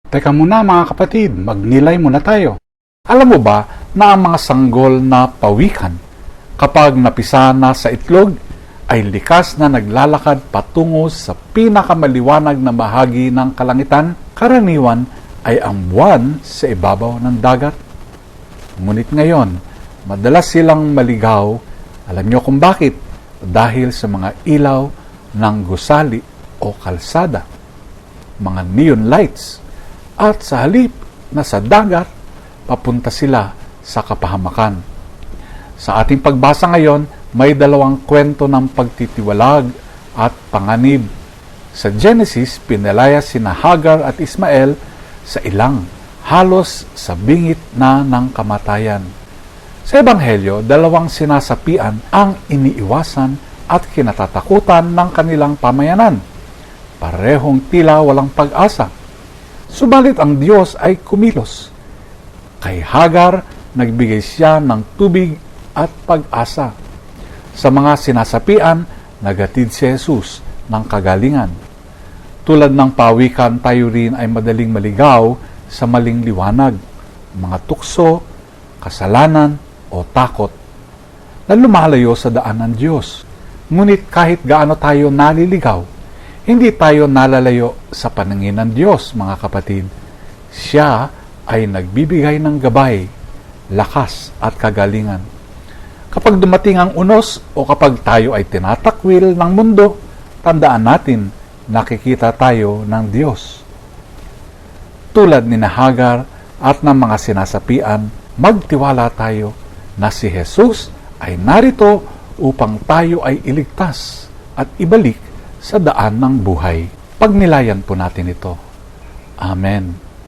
Teka muna mga kapatid, magnilay muna tayo. Alam mo ba na ang mga sanggol na pawikan, kapag napisa na sa itlog, ay likas na naglalakad patungo sa pinakamaliwanag na bahagi ng kalangitan? Karaniwan ay ang buwan sa ibabaw ng dagat. Ngunit ngayon, madalas silang maligaw. Alam niyo kung bakit? Dahil sa mga ilaw ng gusali o kalsada, mga neon lights. At sa halip na sa dagat, papunta sila sa kapahamakan. Sa ating pagbasa ngayon, may dalawang kwento ng pagtitiwalag at panganib. Sa Genesis, pinalaya sina Hagar at Ismael sa ilang, halos sa bingit na ng kamatayan. Sa Ebanghelyo, dalawang sinasapian ang iniiwasan at kinatatakutan ng kanilang pamayanan. Parehong tila walang pag-asa. Subalit ang Diyos ay kumilos. Kay Hagar, nagbigay siya ng tubig at pag-asa. Sa mga sinasapian, nagatid si Jesus ng kagalingan. Tulad ng pawikan, tayo rin ay madaling maligaw sa maling liwanag, mga tukso, kasalanan o takot na lumalayo sa daan ng Diyos. Ngunit kahit gaano tayo naliligaw, hindi tayo nalalayo sa paningin ng Diyos, mga kapatid. Siya ay nagbibigay ng gabay, lakas at kagalingan. Kapag dumating ang unos o kapag tayo ay tinatakwil ng mundo, tandaan natin, nakikita tayo ng Diyos. Tulad ni Hagar at ng mga sinasapian, magtiwala tayo na si Jesus ay narito upang tayo ay iligtas at ibalik sa daan ng buhay. Pagnilayan po natin ito. Amen.